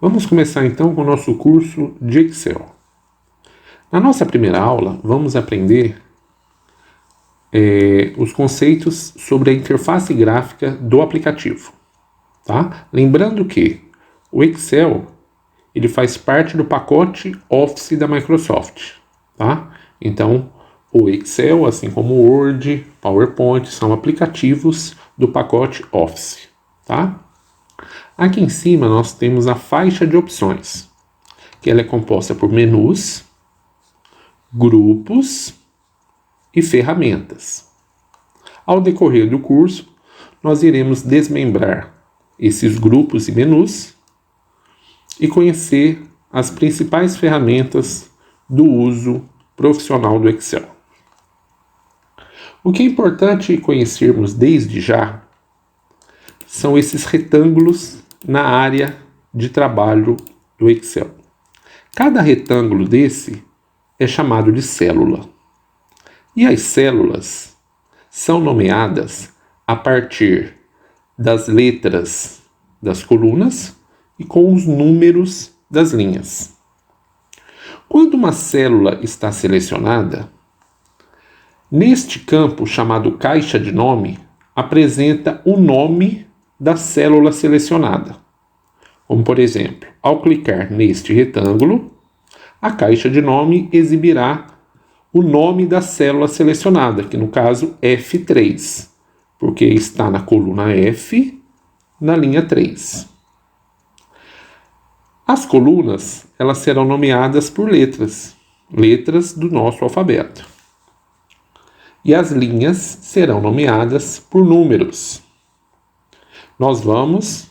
Vamos começar então com o nosso curso de Excel. Na nossa primeira aula, vamos aprender os conceitos sobre a interface gráfica do aplicativo. Tá? Lembrando que o Excel ele faz parte do pacote Office da Microsoft. Tá? Então, o Excel, assim como o Word, PowerPoint, são aplicativos do pacote Office. Tá? Aqui em cima nós temos a faixa de opções, que ela é composta por menus, grupos e ferramentas. Ao decorrer do curso, nós iremos desmembrar esses grupos e menus e conhecer as principais ferramentas do uso profissional do Excel. O que é importante conhecermos desde já são esses retângulos na área de trabalho do Excel. Cada retângulo desse é chamado de célula. E as células são nomeadas a partir das letras das colunas e com os números das linhas. Quando uma célula está selecionada, neste campo chamado caixa de nome, apresenta o nome da célula selecionada. Como, por exemplo, ao clicar neste retângulo, a caixa de nome exibirá o nome da célula selecionada, que no caso F3, porque está na coluna F, na linha 3. As colunas, elas serão nomeadas por letras do nosso alfabeto. E as linhas serão nomeadas por números. Nós vamos,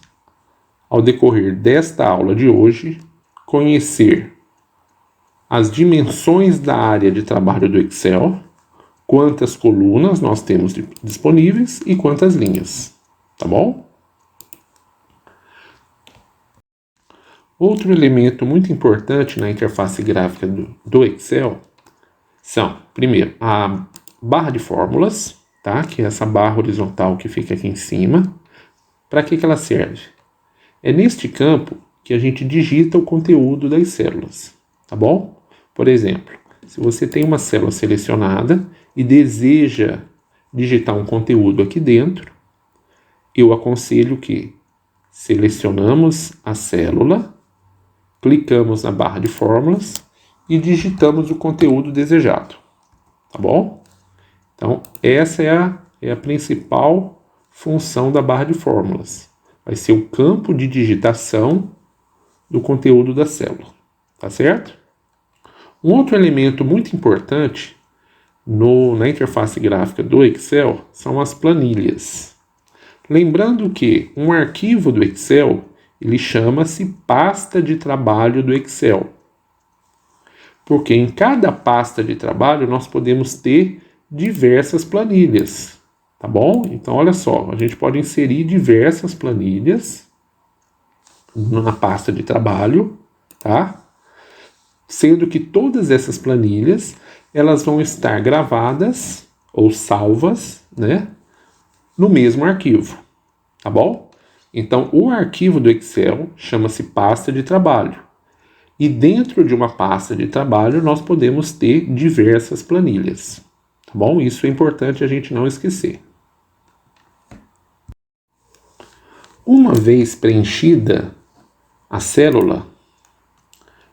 ao decorrer desta aula de hoje, conhecer as dimensões da área de trabalho do Excel, quantas colunas nós temos disponíveis e quantas linhas, tá bom? Outro elemento muito importante na interface gráfica do Excel são, primeiro, a barra de fórmulas, tá? Que é essa barra horizontal que fica aqui em cima. Para que ela serve? É neste campo que a gente digita o conteúdo das células, tá bom? Por exemplo, se você tem uma célula selecionada e deseja digitar um conteúdo aqui dentro, eu aconselho que selecionamos a célula, clicamos na barra de fórmulas e digitamos o conteúdo desejado, tá bom? Então, essa é a principal função da barra de fórmulas. Vai ser o campo de digitação do conteúdo da célula, tá certo? Um outro elemento muito importante na interface gráfica do Excel são as planilhas. Lembrando que um arquivo do Excel, ele chama-se pasta de trabalho do Excel. Porque em cada pasta de trabalho nós podemos ter diversas planilhas, tá bom? Então, olha só, a gente pode inserir diversas planilhas na pasta de trabalho, tá? Sendo que todas essas planilhas, elas vão estar gravadas ou salvas, né, no mesmo arquivo, tá bom? Então, o arquivo do Excel chama-se pasta de trabalho. E dentro de uma pasta de trabalho, nós podemos ter diversas planilhas, tá bom? Isso é importante a gente não esquecer. Uma vez preenchida a célula,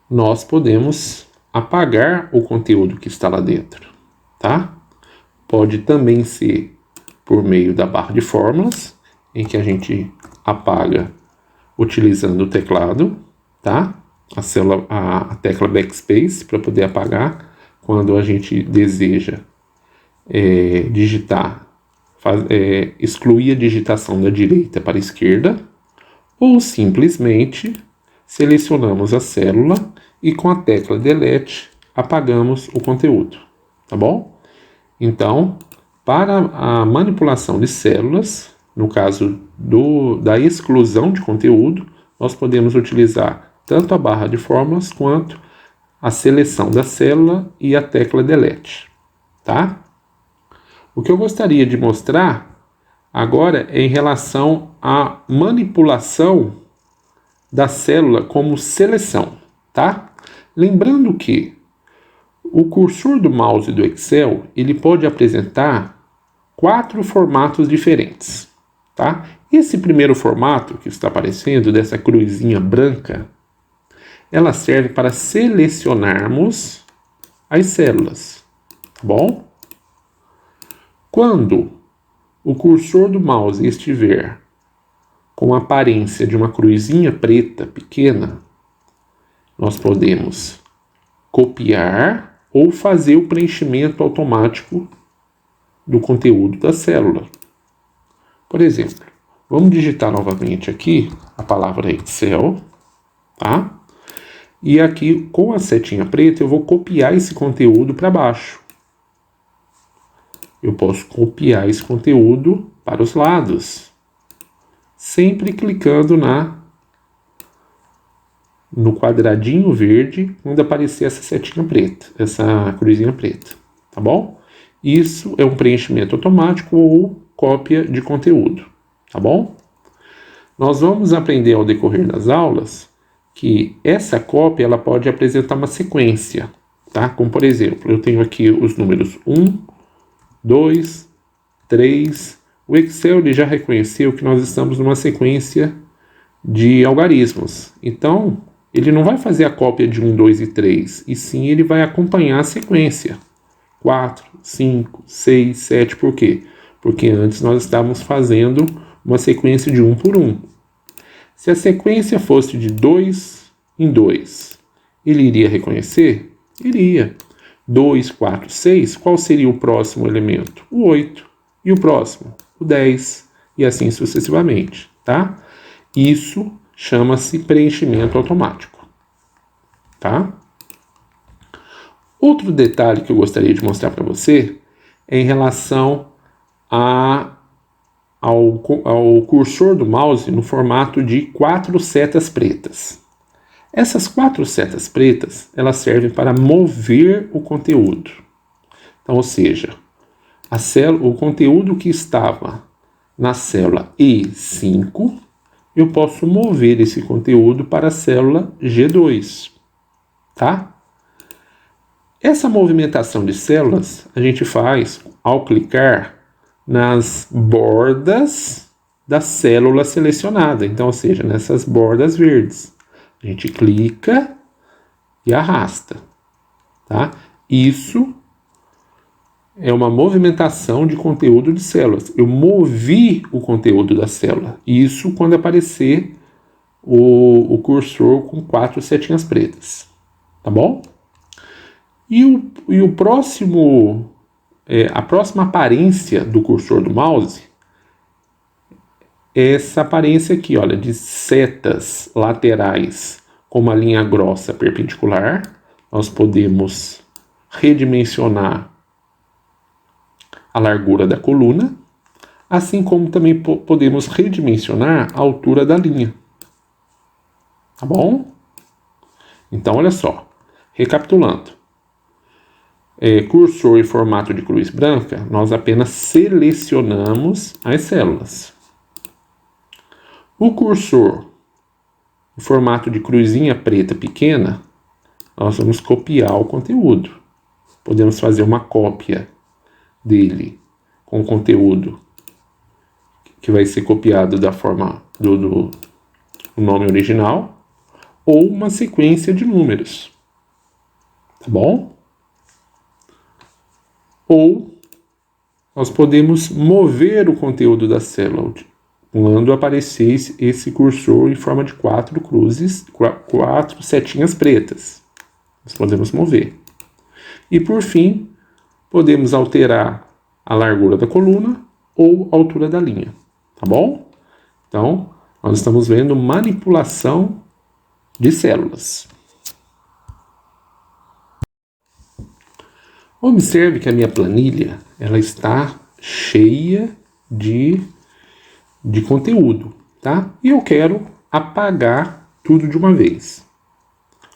nós podemos apagar o conteúdo que está lá dentro, tá? Pode também ser por meio da barra de fórmulas, em que a gente apaga utilizando o teclado, tá? A tecla Backspace para poder apagar quando a gente deseja digitar, excluir a digitação da direita para a esquerda, ou simplesmente selecionamos a célula e com a tecla Delete apagamos o conteúdo, tá bom? Então, para a manipulação de células, no caso da exclusão de conteúdo, nós podemos utilizar tanto a barra de fórmulas quanto a seleção da célula e a tecla Delete, tá? O que eu gostaria de mostrar agora é em relação à manipulação da célula como seleção, tá? Lembrando que o cursor do mouse do Excel, ele pode apresentar 4 formatos diferentes, tá? Esse primeiro formato que está aparecendo, dessa cruzinha branca, ela serve para selecionarmos as células, tá bom? Quando o cursor do mouse estiver com a aparência de uma cruzinha preta pequena, nós podemos copiar ou fazer o preenchimento automático do conteúdo da célula. Por exemplo, vamos digitar novamente aqui a palavra Excel, tá? E aqui, com a setinha preta, eu vou copiar esse conteúdo para baixo. Eu posso copiar esse conteúdo para os lados, sempre clicando no quadradinho verde, quando aparecer essa setinha preta, essa cruzinha preta, tá bom? Isso é um preenchimento automático ou cópia de conteúdo, tá bom? Nós vamos aprender ao decorrer das aulas que essa cópia ela pode apresentar uma sequência, tá? Como por exemplo, eu tenho aqui os números 1, 2, 3. O Excel ele já reconheceu que nós estamos numa sequência de algarismos. Então, ele não vai fazer a cópia de 1, 2 e 3, e sim ele vai acompanhar a sequência. 4, 5, 6, 7, por quê? Porque antes nós estávamos fazendo uma sequência de 1 por 1. Se a sequência fosse de 2 em 2, ele iria reconhecer? Iria. 2, 4, 6, qual seria o próximo elemento? O 8. E o próximo? O 10. E assim sucessivamente, tá? Isso chama-se preenchimento automático, tá? Outro detalhe que eu gostaria de mostrar para você é em relação ao cursor do mouse no formato de 4 setas pretas. Essas 4 setas pretas, elas servem para mover o conteúdo. Então, ou seja, o conteúdo que estava na célula E5, eu posso mover esse conteúdo para a célula G2, tá? Essa movimentação de células a gente faz ao clicar nas bordas da célula selecionada. Então, ou seja, nessas bordas verdes. A gente clica e arrasta, tá? Isso é uma movimentação de conteúdo de células. Eu movi o conteúdo da célula. Isso quando aparecer o cursor com 4 setinhas pretas, tá bom? E o próximo, a próxima aparência do cursor do mouse é essa aparência aqui, olha, de setas laterais com uma linha grossa perpendicular. Nós podemos redimensionar a largura da coluna, assim como também podemos redimensionar a altura da linha. Tá bom? Então, olha só, recapitulando. Cursor em formato de cruz branca, nós apenas selecionamos as células. O cursor em formato de cruzinha preta pequena, nós vamos copiar o conteúdo. Podemos fazer uma cópia dele com o conteúdo que vai ser copiado da forma do nome original, ou uma sequência de números, tá bom? Ou nós podemos mover o conteúdo da célula quando aparecer esse cursor em forma de 4 cruzes, 4 setinhas pretas. Nós podemos mover. E por fim, podemos alterar a largura da coluna ou a altura da linha, tá bom? Então, nós estamos vendo manipulação de células. Observe que a minha planilha ela está cheia de conteúdo, tá? E eu quero apagar tudo de uma vez.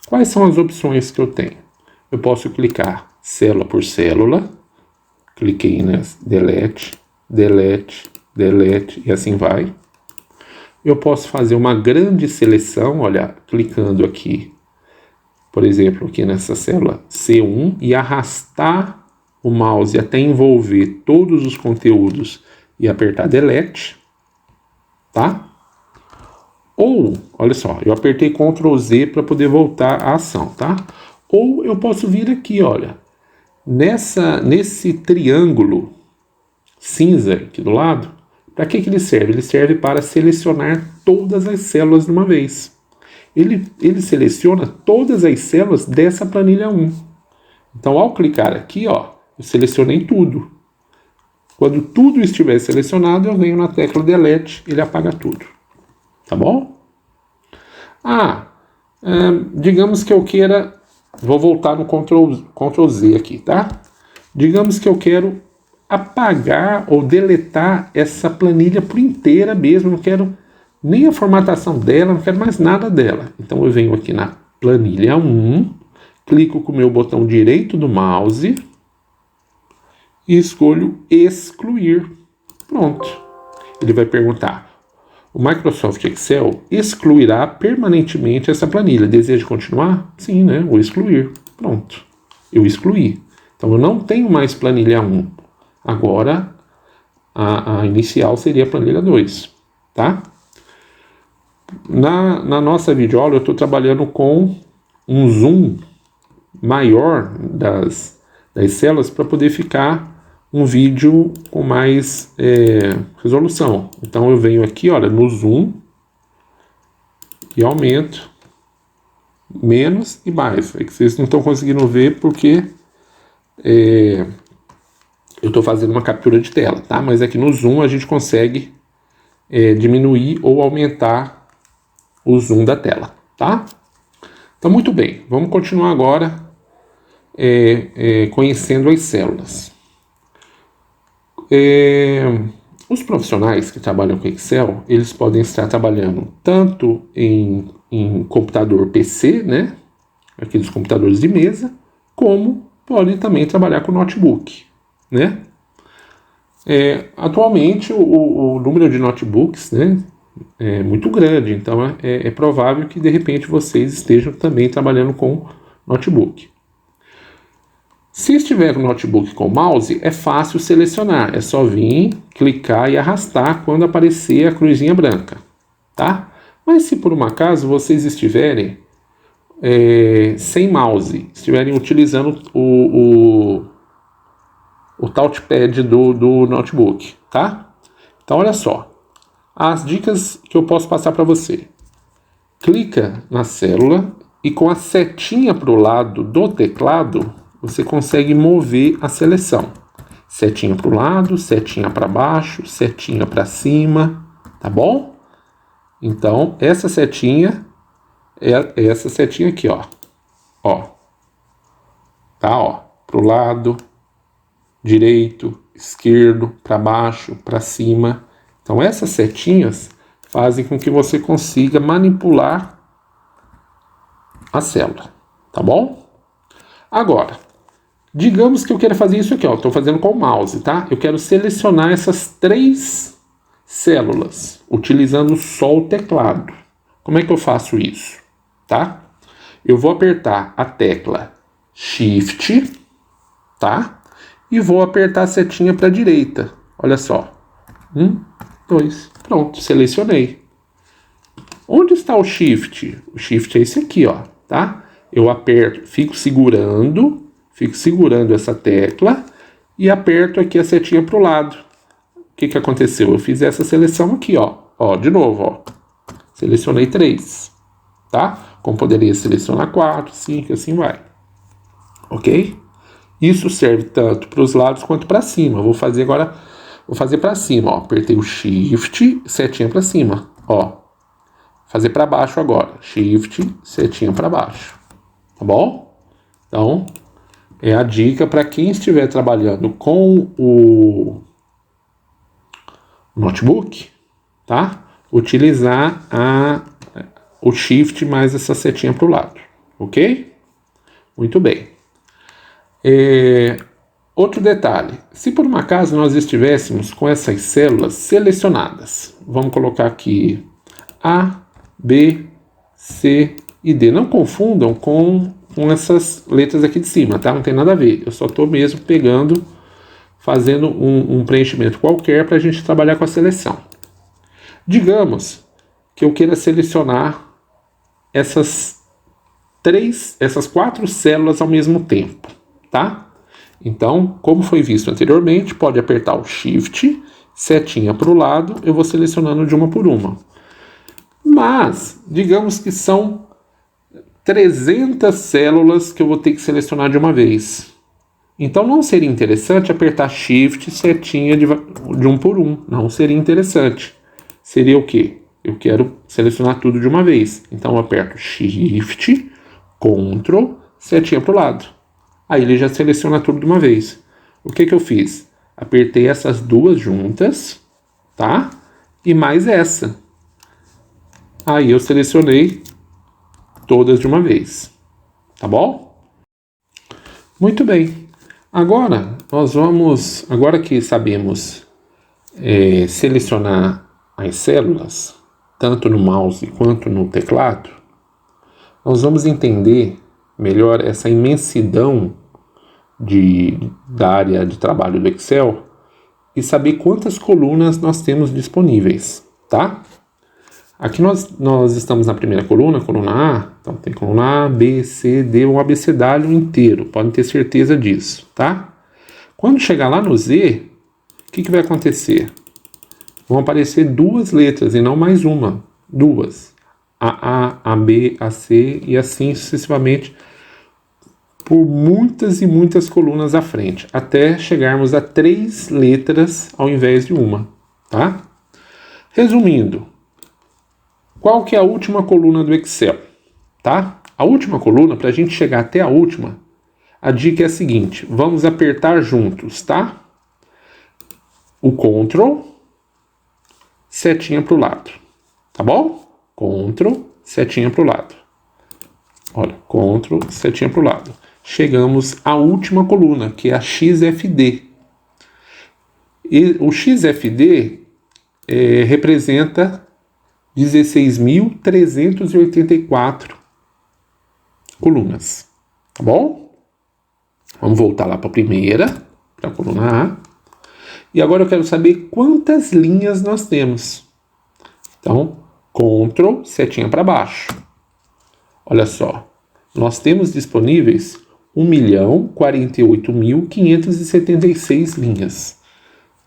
Quais são as opções que eu tenho? Eu posso clicar célula por célula, cliquei nas delete, delete, delete e assim vai. eu posso fazer uma grande seleção, olha, clicando aqui, por exemplo, aqui nessa célula C1 e arrastar o mouse até envolver todos os conteúdos e apertar Delete, tá? Ou, olha só, eu apertei Ctrl Z para poder voltar à ação, tá? Ou eu posso vir aqui, olha, nesse triângulo cinza aqui do lado, para que ele serve? Ele serve para selecionar todas as células de uma vez. Ele seleciona todas as células dessa planilha 1. Então, ao clicar aqui, ó, eu selecionei tudo. Quando tudo estiver selecionado, eu venho na tecla Delete, ele apaga tudo. Tá bom? Digamos que eu queira... Vou voltar no Ctrl Z aqui, tá? Digamos que eu quero apagar ou deletar essa planilha por inteira mesmo. Não quero nem a formatação dela, não quero mais nada dela. Então eu venho aqui na planilha 1, clico com o meu botão direito do mouse e escolho excluir. Pronto. Ele vai perguntar: o Microsoft Excel excluirá permanentemente essa planilha. Deseja continuar? Sim, né? Vou excluir. Pronto. Eu excluí. Então eu não tenho mais planilha 1. Agora a inicial seria a planilha 2. Tá? Na nossa videoaula eu estou trabalhando com um zoom maior das células para poder ficar um vídeo com mais resolução. Então eu venho aqui, olha, no zoom e aumento menos e mais. É que vocês não estão conseguindo ver porque eu estou fazendo uma captura de tela, tá? Mas aqui no zoom a gente consegue diminuir ou aumentar o zoom da tela, tá? Então muito bem, vamos continuar agora conhecendo as células. Os profissionais que trabalham com Excel, eles podem estar trabalhando tanto em computador PC, né, aqueles computadores de mesa, como podem também trabalhar com notebook, né. Atualmente o número de notebooks, né, é muito grande, então é provável que de repente vocês estejam também trabalhando com notebook. Se estiver no notebook com mouse, é fácil selecionar. É só vir, clicar e arrastar quando aparecer a cruzinha branca, tá? Mas se por um acaso vocês estiverem sem mouse, estiverem utilizando o touchpad do notebook, tá? Então olha só, as dicas que eu posso passar para você. Clica na célula e com a setinha para o lado do teclado, você consegue mover a seleção. Setinha para o lado, setinha para baixo, setinha para cima, tá bom? Então, essa setinha é essa setinha aqui, ó. Tá, ó. Para o lado, direito, esquerdo, para baixo, para cima. Então, essas setinhas fazem com que você consiga manipular a célula, tá bom? Agora, digamos que eu quero fazer isso aqui, ó. Estou fazendo com o mouse, tá? Eu quero selecionar essas 3 células, utilizando só o teclado. Como é que eu faço isso, tá? Eu vou apertar a tecla Shift, tá? E vou apertar a setinha para a direita. Olha só. 1, 2, pronto, selecionei. Onde está o Shift? O Shift é esse aqui, ó, tá? Eu aperto, fico segurando essa tecla e aperto aqui a setinha para o lado. O que aconteceu? Eu fiz essa seleção aqui, ó, de novo, ó. Selecionei 3, tá? Como poderia selecionar 4, 5, assim vai. Ok? Isso serve tanto para os lados quanto para cima. Vou fazer para cima, ó. Apertei o Shift, setinha para cima, ó. Fazer para baixo agora. Shift, setinha para baixo. Tá bom? Então, é a dica para quem estiver trabalhando com o notebook, tá? Utilizar o Shift mais essa setinha para o lado, ok? Muito bem. Outro detalhe, se por um acaso nós estivéssemos com essas células selecionadas, vamos colocar aqui A, B, C e D. Não confundam com essas letras aqui de cima, tá? Não tem nada a ver. Eu só estou mesmo fazendo um preenchimento qualquer para a gente trabalhar com a seleção. Digamos que eu queira selecionar essas 4 células ao mesmo tempo, tá? Então, como foi visto anteriormente, pode apertar o Shift, setinha para o lado, eu vou selecionando de uma por uma. Mas, digamos que são 300 células que eu vou ter que selecionar de uma vez. Então, não seria interessante apertar Shift, setinha de um por um. Não seria interessante. Seria o quê? Eu quero selecionar tudo de uma vez. Então, eu aperto Shift, Ctrl, setinha para o lado. Aí ele já seleciona tudo de uma vez. O que eu fiz? Apertei essas duas juntas, tá? E mais essa. Aí eu selecionei todas de uma vez. Tá bom? Muito bem. Agora que sabemos selecionar as células, tanto no mouse quanto no teclado, nós vamos entender melhor essa imensidão da área de trabalho do Excel e saber quantas colunas nós temos disponíveis, tá? Aqui nós estamos na primeira coluna A, então tem coluna A, B, C, D, um abecedário inteiro, podem ter certeza disso, tá? Quando chegar lá no Z, o que vai acontecer? Vão aparecer 2 letras e não mais uma, 2. A, A, B, A, C e assim sucessivamente por muitas e muitas colunas à frente, até chegarmos a 3 letras ao invés de uma, tá? Resumindo, qual que é a última coluna do Excel, tá? A última coluna, para a gente chegar até a última, a dica é a seguinte, vamos apertar juntos, tá? O Ctrl, setinha para o lado, tá bom? Ctrl, setinha para o lado. Olha, Ctrl, setinha para o lado. Chegamos à última coluna, que é a XFD. E o XFD representa 16.384 colunas, tá bom? Vamos voltar lá para a primeira, para a coluna A. E agora eu quero saber quantas linhas nós temos. Então, Ctrl, setinha para baixo. Olha só, nós temos disponíveis 1.048.576 linhas.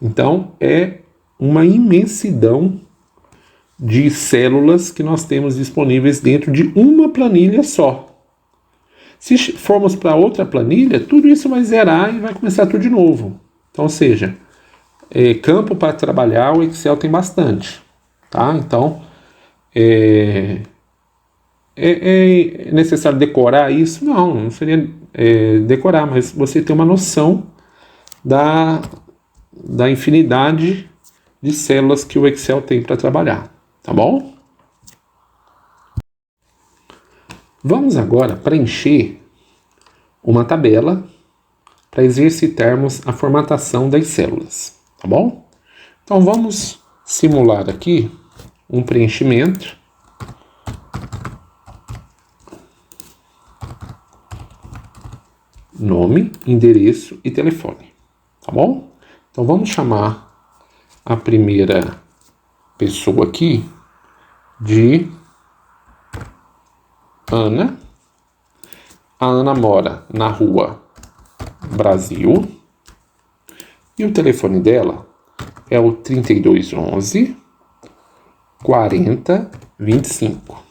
Então, é uma imensidão de células que nós temos disponíveis dentro de uma planilha só. Se formos para outra planilha, tudo isso vai zerar e vai começar tudo de novo. Então, ou seja, campo para trabalhar, o Excel tem bastante, tá? Então, é necessário decorar isso? Não seria decorar, mas você tem uma noção da infinidade de células que o Excel tem para trabalhar, tá bom? Vamos agora preencher uma tabela para exercitarmos a formatação das células, tá bom? Então vamos simular aqui um preenchimento. Nome, endereço e telefone, tá bom? Então vamos chamar a primeira pessoa aqui de Ana. A Ana mora na rua Brasil e o telefone dela é o 3211 4025.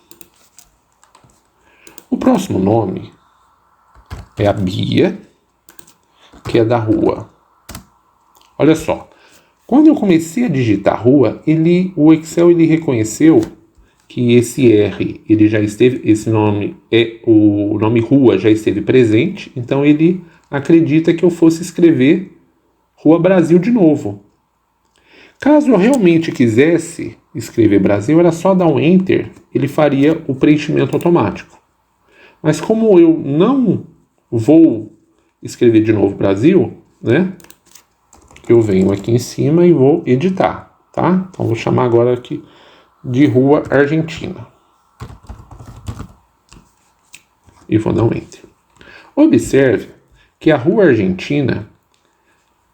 O próximo nome é a Bia, que é da rua. Olha só, quando eu comecei a digitar rua, o Excel reconheceu que esse R, esse nome o nome rua já esteve presente, então ele acredita que eu fosse escrever Rua Brasil de novo. Caso eu realmente quisesse escrever Brasil, era só dar um Enter, ele faria o preenchimento automático. Mas como eu não vou escrever de novo Brasil, né? Eu venho aqui em cima e vou editar, tá? Então vou chamar agora aqui de Rua Argentina. E vou dar um Enter. Observe que a Rua Argentina,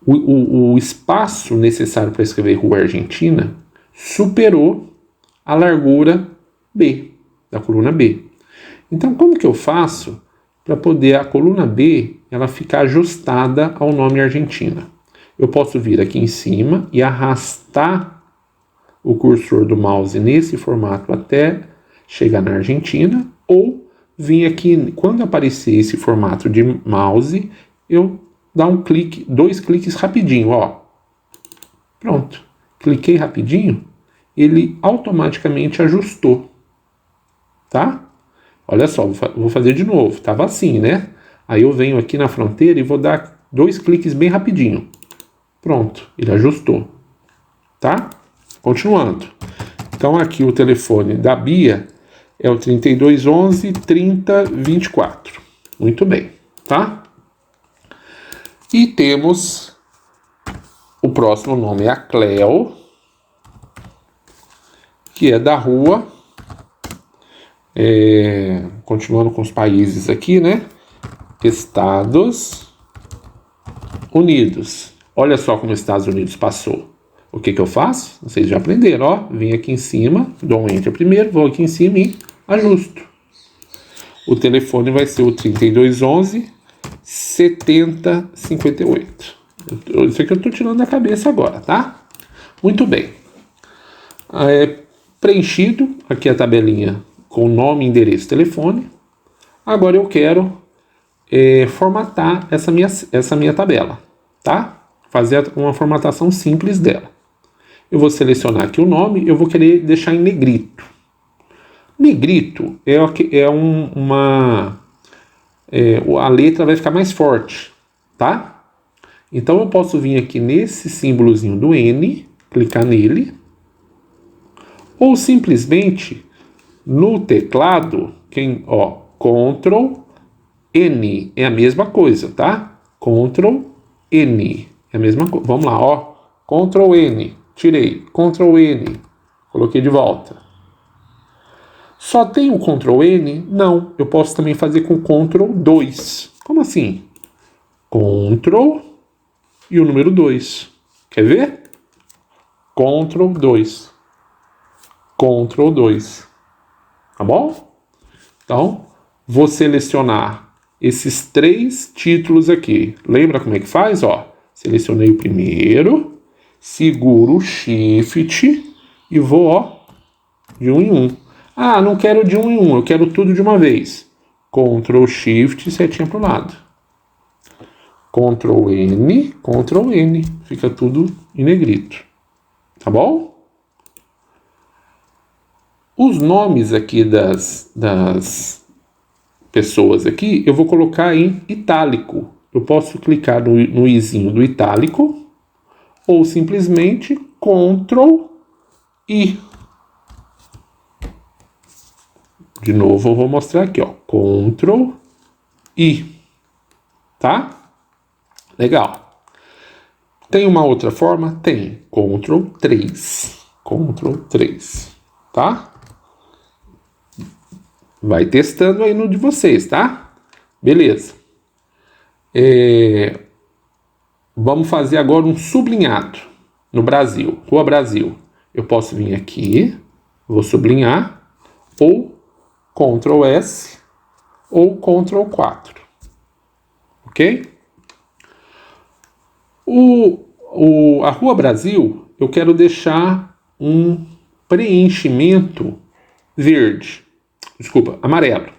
o espaço necessário para escrever Rua Argentina superou a largura B, da coluna B. Então, como que eu faço para poder a coluna B ela ficar ajustada ao nome Argentina? Eu posso vir aqui em cima e arrastar o cursor do mouse nesse formato até chegar na Argentina, ou vir aqui, quando aparecer esse formato de mouse, eu dar um clique, 2 cliques rapidinho, ó. Pronto. Cliquei rapidinho, ele automaticamente ajustou. Tá? Olha só, vou fazer de novo. Tava assim, né? Aí eu venho aqui na fronteira e vou dar 2 cliques bem rapidinho. Pronto, ele ajustou. Tá? Continuando. Então aqui o telefone da Bia é o 3211 3024. Muito bem, tá? E temos o próximo nome, é a Cleo, que é da rua, continuando com os países aqui, né? Estados Unidos. Olha só como os Estados Unidos passou. O que eu faço? Vocês já aprenderam, ó. Vim aqui em cima, dou um Enter primeiro, vou aqui em cima e ajusto. O telefone vai ser o 3211 7058. Isso aqui eu estou tirando da cabeça agora, tá? Muito bem. Preenchido aqui a tabelinha com nome, endereço, telefone. Agora eu quero formatar essa minha tabela, tá? Fazer uma formatação simples dela. Eu vou selecionar aqui o nome, eu vou querer deixar em negrito. Negrito a letra vai ficar mais forte, tá? Então eu posso vir aqui nesse símbolozinho do N, clicar nele, ou simplesmente no teclado, Ctrl N é a mesma coisa, tá? Ctrl N é a mesma coisa. Vamos lá, ó. Ctrl N, tirei. Ctrl N, coloquei de volta. Só tem o Ctrl N? Não. Eu posso também fazer com Ctrl 2. Como assim? Ctrl e o número 2. Quer ver? Ctrl 2. Ctrl 2. Tá bom? Então, vou selecionar esses 3 títulos aqui. Lembra como é que faz? Ó, selecionei o primeiro, seguro o Shift e vou, ó, de 1 em 1. Ah, não quero de 1 em 1, eu quero tudo de uma vez. Ctrl Shift, setinha pro lado. Ctrl N, fica tudo em negrito. Tá bom? Os nomes aqui das pessoas aqui, eu vou colocar em itálico. Eu posso clicar no izinho do itálico ou simplesmente Ctrl I. De novo eu vou mostrar aqui, ó, Ctrl I. Tá? Legal. Tem uma outra forma? Tem. Ctrl 3. Ctrl 3. Tá? Vai testando aí no de vocês, tá? Beleza. Vamos fazer agora um sublinhado no Brasil. Rua Brasil. Eu posso vir aqui, vou sublinhar, ou Ctrl S, ou Ctrl 4. Ok? A Rua Brasil, eu quero deixar um preenchimento verde. Desculpa, amarelo.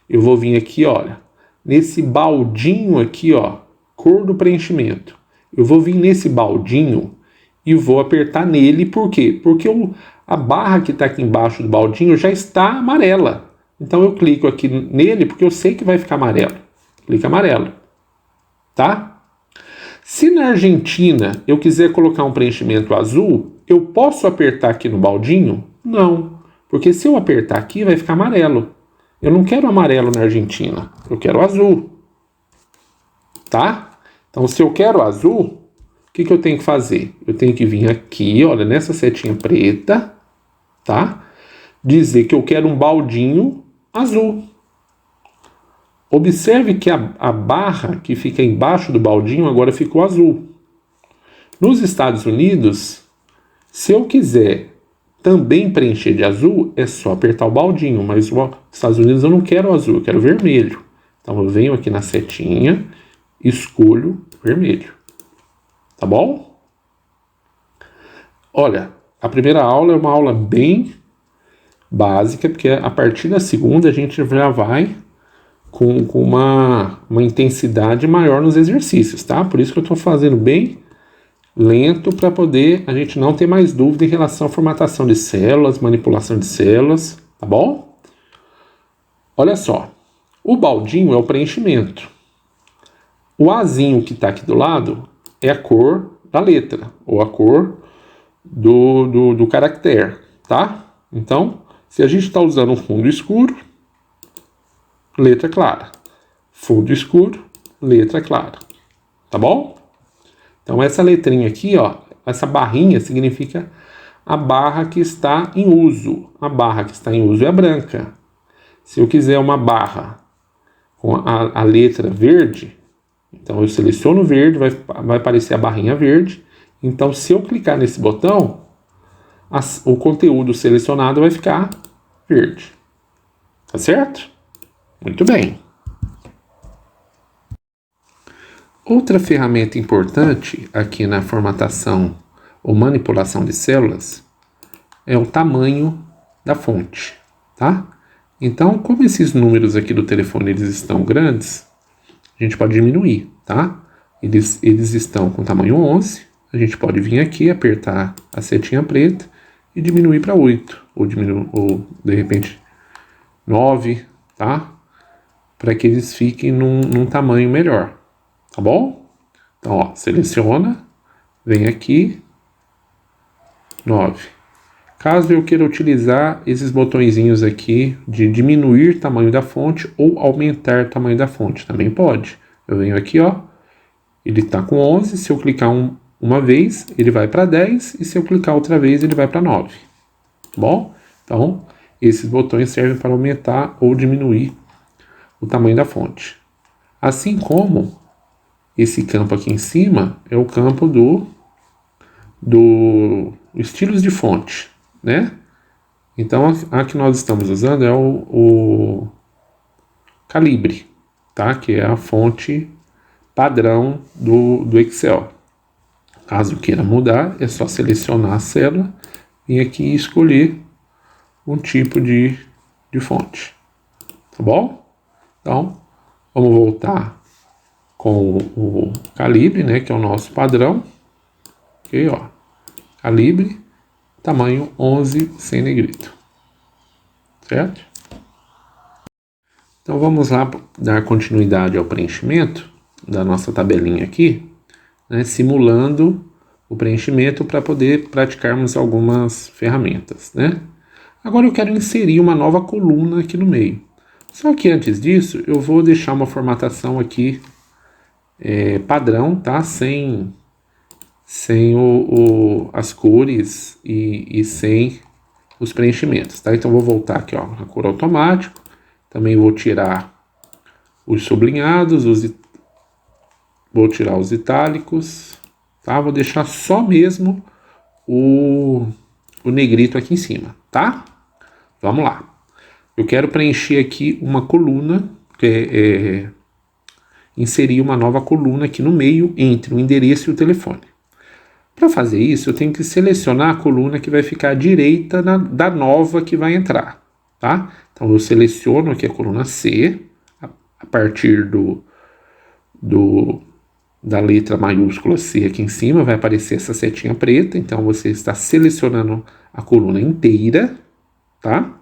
Eu vou vir aqui, olha, nesse baldinho aqui, ó, cor do preenchimento. Eu vou vir nesse baldinho e vou apertar nele, por quê? Porque a barra que está aqui embaixo do baldinho já está amarela. Então eu clico aqui nele porque eu sei que vai ficar amarelo. Clica amarelo. Tá? Se na Argentina eu quiser colocar um preenchimento azul, eu posso apertar aqui no baldinho? Não. Porque se eu apertar aqui, vai ficar amarelo. Eu não quero amarelo na Argentina. Eu quero azul. Tá? Então, se eu quero azul, o que eu tenho que fazer? Eu tenho que vir aqui, olha, nessa setinha preta, tá? Dizer que eu quero um baldinho azul. Observe que a barra que fica embaixo do baldinho agora ficou azul. Nos Estados Unidos, se eu quiser também preencher de azul, é só apertar o baldinho, mas nos Estados Unidos eu não quero azul, eu quero vermelho. Então eu venho aqui na setinha, escolho vermelho. Tá bom? Olha, a primeira aula é uma aula bem básica, porque a partir da segunda a gente já vai com uma intensidade maior nos exercícios, tá? Por isso que eu estou fazendo bem lento para poder a gente não ter mais dúvida em relação à formatação de células, manipulação de células, tá bom? Olha só, o baldinho é o preenchimento. O azinho que está aqui do lado é a cor da letra, ou a cor do caractere, tá? Então, se a gente está usando um fundo escuro, letra clara. Fundo escuro, letra clara. Tá bom? Então, essa letrinha aqui, ó, essa barrinha significa a barra que está em uso. A barra que está em uso é a branca. Se eu quiser uma barra com a letra verde, então eu seleciono o verde, vai aparecer a barrinha verde. Então, se eu clicar nesse botão, o conteúdo selecionado vai ficar verde. Tá certo? Muito bem. Outra ferramenta importante aqui na formatação ou manipulação de células é o tamanho da fonte, tá? Então, como esses números aqui do telefone eles estão grandes, a gente pode diminuir, tá? Eles estão com tamanho 11, a gente pode vir aqui, apertar a setinha preta e diminuir para 8, ou de repente 9, tá? Para que eles fiquem num tamanho melhor. Tá bom? Então, ó, seleciona, vem aqui, 9. Caso eu queira utilizar esses botõezinhos aqui de diminuir o tamanho da fonte ou aumentar o tamanho da fonte, também pode. Eu venho aqui, ó, ele tá com 11, se eu clicar uma vez, ele vai para 10, e se eu clicar outra vez, ele vai para 9. Tá bom? Então, esses botões servem para aumentar ou diminuir o tamanho da fonte. Assim como esse campo aqui em cima é o campo do estilos de fonte, né? Então, a que nós estamos usando é o Calibre, tá? Que é a fonte padrão do Excel. Caso queira mudar, é só selecionar a célula e aqui escolher um tipo de fonte, tá bom? Então, vamos voltar com o calibre, né, que é o nosso padrão. Ok, ó. Calibre, tamanho 11 sem negrito. Certo? Então vamos lá dar continuidade ao preenchimento da nossa tabelinha aqui, né, simulando o preenchimento para poder praticarmos algumas ferramentas, né? Agora eu quero inserir uma nova coluna aqui no meio. Só que antes disso, eu vou deixar uma formatação aqui padrão, tá? Sem as cores e sem os preenchimentos, tá? Então vou voltar aqui, ó, na cor automático. Também vou tirar os sublinhados, vou tirar os itálicos, tá? Vou deixar só mesmo o negrito aqui em cima, tá? Vamos lá. Eu quero preencher aqui uma coluna, inserir uma nova coluna aqui no meio entre o endereço e o telefone. Para fazer isso, eu tenho que selecionar a coluna que vai ficar à direita da nova que vai entrar, tá? Então eu seleciono aqui a coluna C, a partir da letra maiúscula C aqui em cima, vai aparecer essa setinha preta, então você está selecionando a coluna inteira, tá?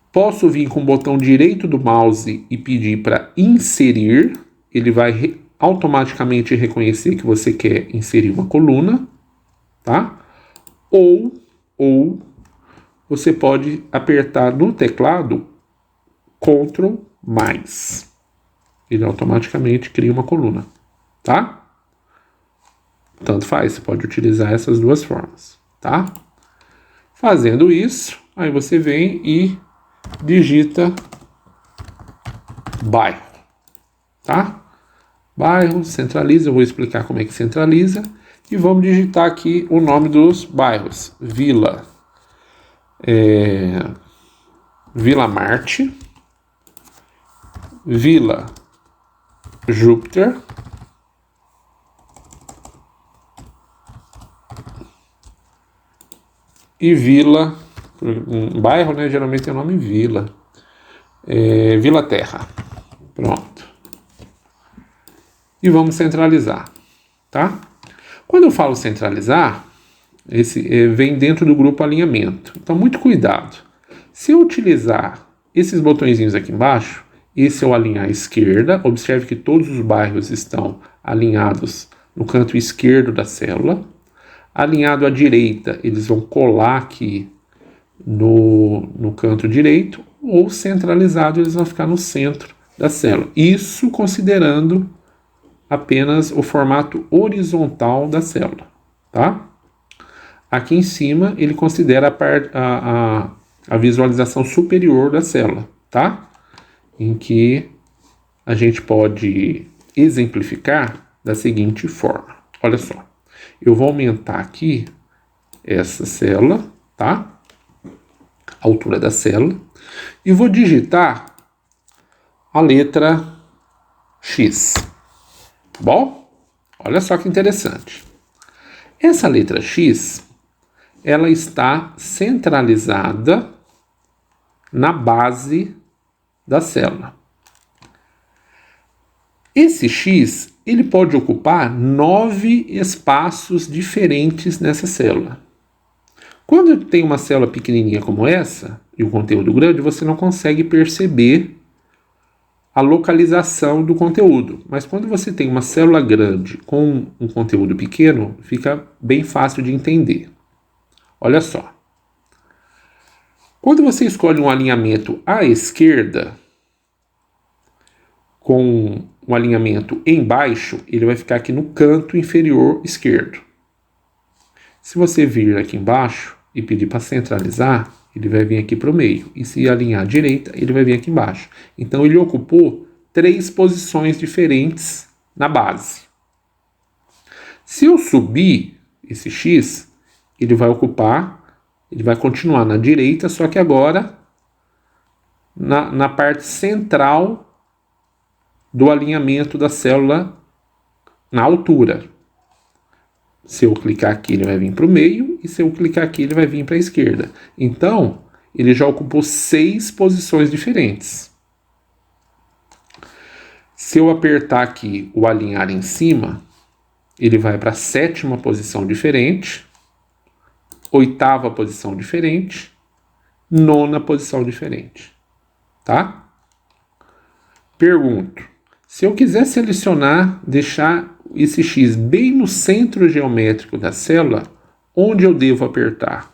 Posso vir com o botão direito do mouse e pedir para inserir, ele vai automaticamente reconhecer que você quer inserir uma coluna, tá? Ou você pode apertar no teclado Ctrl+. Ele automaticamente cria uma coluna, tá? Tanto faz, você pode utilizar essas duas formas, tá? Fazendo isso, aí você vem e digita bairro, tá? Bairro, centraliza, eu vou explicar como é que centraliza. E vamos digitar aqui o nome dos bairros. Vila Marte, Vila Júpiter, e Vila, um bairro, né, geralmente tem o nome Vila, Vila Terra. Pronto. E vamos centralizar, tá? Quando eu falo centralizar, esse vem dentro do grupo alinhamento. Então, muito cuidado. Se eu utilizar esses botõezinhos aqui embaixo, esse é o alinhar à esquerda. Observe que todos os bairros estão alinhados no canto esquerdo da célula. Alinhado à direita, eles vão colar aqui no canto direito, ou centralizado, eles vão ficar no centro da célula. Isso considerando apenas o formato horizontal da célula, tá? Aqui em cima, ele considera a visualização superior da célula, tá? Em que a gente pode exemplificar da seguinte forma. Olha só, eu vou aumentar aqui essa célula, tá? A altura da célula, e vou digitar a letra X. Bom, olha só que interessante. Essa letra X, ela está centralizada na base da célula. Esse X, ele pode ocupar 9 espaços diferentes nessa célula. Quando tem uma célula pequenininha como essa, e um conteúdo grande, você não consegue perceber a localização do conteúdo. Mas quando você tem uma célula grande com um conteúdo pequeno, fica bem fácil de entender. Olha só. Quando você escolhe um alinhamento à esquerda, com um alinhamento embaixo, ele vai ficar aqui no canto inferior esquerdo. Se você vir aqui embaixo e pedir para centralizar, ele vai vir aqui para o meio. E se alinhar à direita, ele vai vir aqui embaixo. Então, ele ocupou 3 posições diferentes na base. Se eu subir esse X, ele vai continuar na direita, só que agora na parte central do alinhamento da célula na altura. Se eu clicar aqui, ele vai vir para o meio, e se eu clicar aqui, ele vai vir para a esquerda. Então, ele já ocupou 6 posições diferentes. Se eu apertar aqui o alinhar em cima, ele vai para a 7ª posição diferente, 8ª posição diferente, 9ª posição diferente, tá? Pergunto, se eu quiser selecionar, deixar esse X bem no centro geométrico da célula, onde eu devo apertar?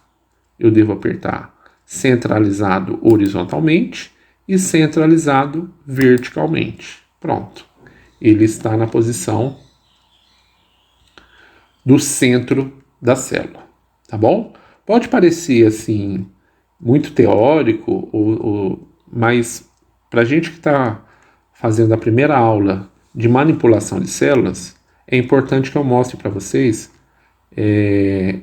Eu devo apertar centralizado horizontalmente e centralizado verticalmente. Pronto. Ele está na posição do centro da célula, tá bom? Pode parecer assim muito teórico, mas para a gente que está fazendo a primeira aula de manipulação de células, é importante que eu mostre para vocês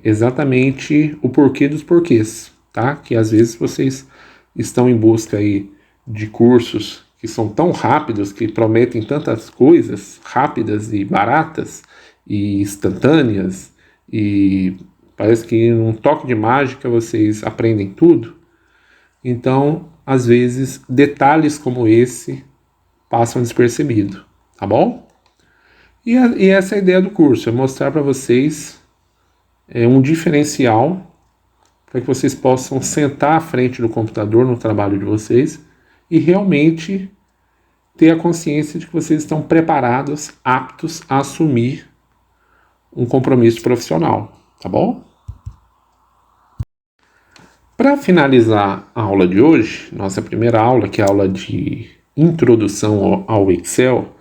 exatamente o porquê dos porquês, tá? Que às vezes vocês estão em busca aí de cursos que são tão rápidos, que prometem tantas coisas rápidas e baratas e instantâneas, e parece que num toque de mágica vocês aprendem tudo. Então, às vezes, detalhes como esse passam despercebido, tá bom? E essa é a ideia do curso, é mostrar para vocês um diferencial para que vocês possam sentar à frente do computador no trabalho de vocês e realmente ter a consciência de que vocês estão preparados, aptos a assumir um compromisso profissional, tá bom? Para finalizar a aula de hoje, nossa primeira aula, que é a aula de introdução ao Excel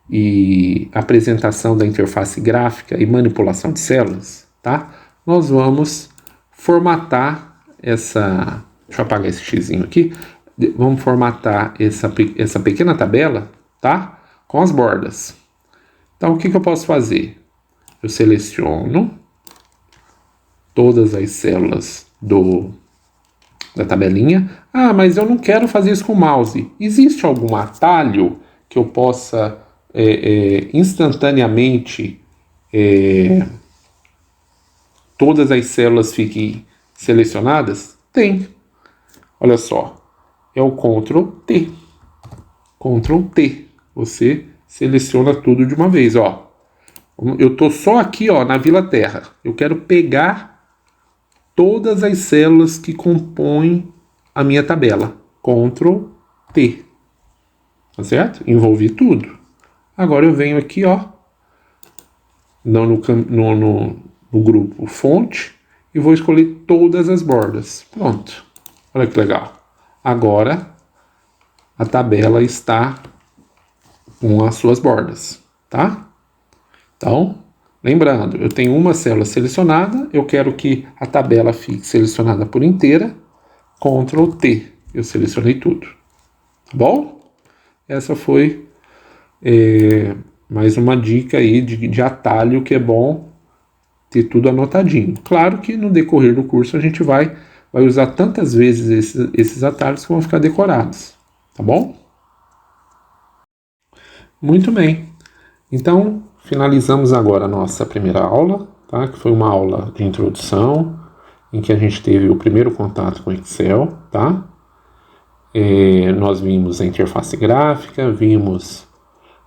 e apresentação da interface gráfica e manipulação de células, tá? Nós vamos formatar essa... Deixa eu apagar esse xizinho aqui. Vamos formatar essa pequena tabela, tá? Com as bordas. Então, o que eu posso fazer? Eu seleciono todas as células da tabelinha. Ah, mas eu não quero fazer isso com o mouse. Existe algum atalho que eu possa instantaneamente todas as células fiquem selecionadas? Tem. Olha só. É o Ctrl T. Ctrl T. Você seleciona tudo de uma vez, ó. Eu tô só aqui, ó, na Vila Terra. Eu quero pegar todas as células que compõem a minha tabela. Ctrl T. Tá certo? Envolvi tudo. Agora eu venho aqui, ó, no grupo fonte e vou escolher todas as bordas. Pronto. Olha que legal. Agora a tabela está com as suas bordas, tá? Então, lembrando, eu tenho uma célula selecionada, eu quero que a tabela fique selecionada por inteira, Ctrl T, eu selecionei tudo, tá bom? Essa foi mais uma dica aí de atalho que é bom ter tudo anotadinho. Claro que no decorrer do curso a gente vai usar tantas vezes esses atalhos que vão ficar decorados, tá bom? Muito bem. Então, finalizamos agora a nossa primeira aula, tá? Que foi uma aula de introdução, em que a gente teve o primeiro contato com Excel, tá? Nós vimos a interface gráfica, vimos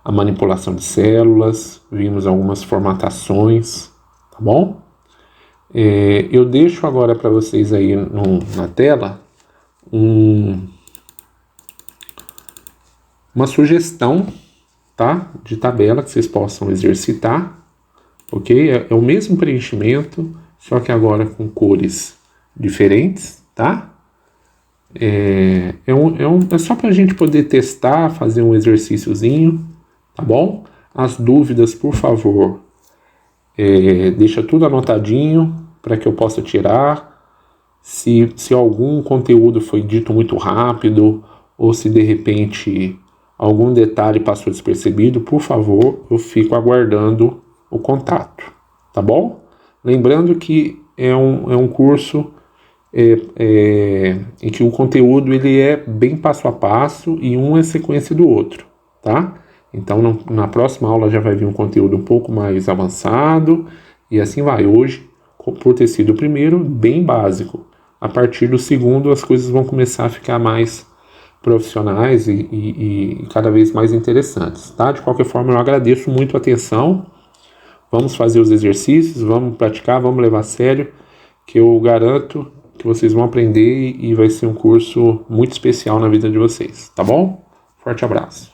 a manipulação de células, vimos algumas formatações, tá bom? Eu deixo agora para vocês aí na tela uma sugestão, tá? De tabela que vocês possam exercitar, ok? É o mesmo preenchimento, só que agora com cores diferentes, tá? É só para a gente poder testar, fazer um exercíciozinho, tá bom? As dúvidas, por favor, deixa tudo anotadinho para que eu possa tirar. Se algum conteúdo foi dito muito rápido ou se de repente algum detalhe passou despercebido, por favor, eu fico aguardando o contato, tá bom? Lembrando que é um curso em que o conteúdo ele é bem passo a passo e um é sequência do outro, tá? Então na próxima aula já vai vir um conteúdo um pouco mais avançado e assim vai. Hoje, por ter sido o primeiro, bem básico. A partir do segundo as coisas vão começar a ficar mais profissionais e cada vez mais interessantes, tá? De qualquer forma, eu agradeço muito a atenção. Vamos fazer os exercícios, vamos praticar, vamos levar a sério, que eu garanto que vocês vão aprender e vai ser um curso muito especial na vida de vocês, tá bom? Forte abraço.